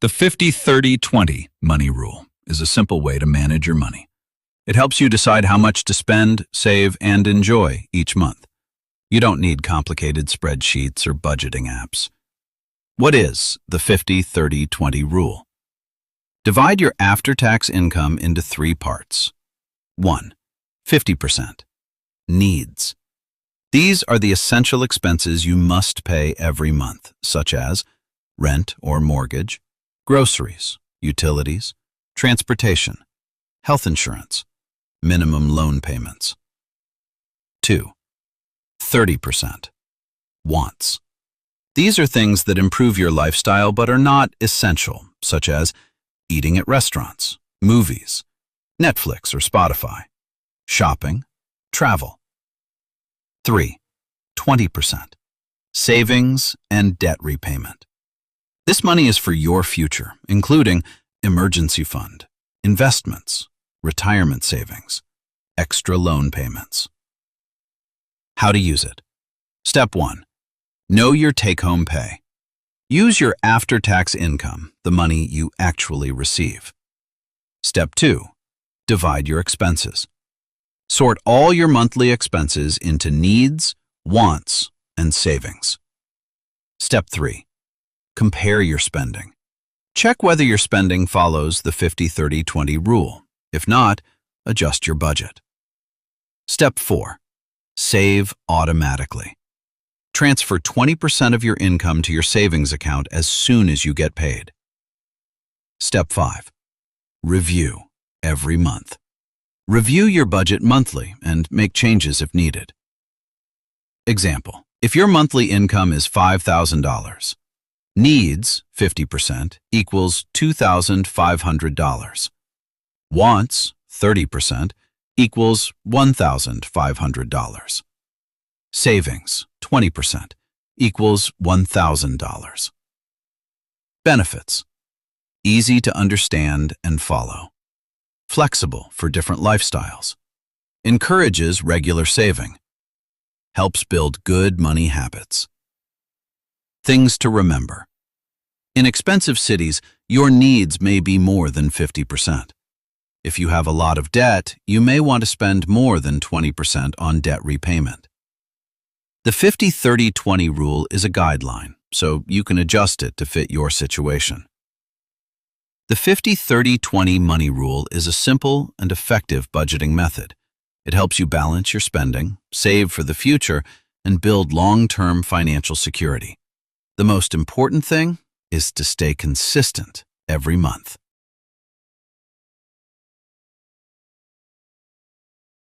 The 50-30-20 money rule is a simple way to manage your money. It helps you decide how much to spend, save, and enjoy each month. You don't need complicated spreadsheets or budgeting apps. What is the 50-30-20 rule? Divide your after-tax income into 3 parts. 1. 50%. Needs. These are the essential expenses you must pay every month, such as rent or mortgage, groceries, utilities, transportation, health insurance, minimum loan payments. 2. 30%. Wants. These are things that improve your lifestyle but are not essential, such as eating at restaurants, movies, Netflix or Spotify, shopping, travel. 3. 20%. Savings and debt repayment. This money is for your future, including emergency fund, investments, retirement savings, extra loan payments. How to use it. Step 1. Know your take-home pay. Use your after-tax income, the money you actually receive. Step 2. Divide your expenses. Sort all your monthly expenses into needs, wants, and savings. Step 3. Compare your spending. Check whether your spending follows the 50-30-20 rule. If not, adjust your budget. Step 4. Save automatically. Transfer 20% of your income to your savings account as soon as you get paid. Step 5. Review every month. Review your budget monthly and make changes if needed. Example: if your monthly income is $5,000, needs, 50%, equals $2,500. Wants, 30%, equals $1,500. Savings, 20%, equals $1,000. Benefits: easy to understand and follow. Flexible for different lifestyles. Encourages regular saving. Helps build good money habits. Things to remember. In expensive cities, your needs may be more than 50%. If you have a lot of debt, you may want to spend more than 20% on debt repayment. The 50-30-20 rule is a guideline, so you can adjust it to fit your situation. The 50-30-20 money rule is a simple and effective budgeting method. It helps you balance your spending, save for the future, and build long-term financial security. The most important thing is to stay consistent every month.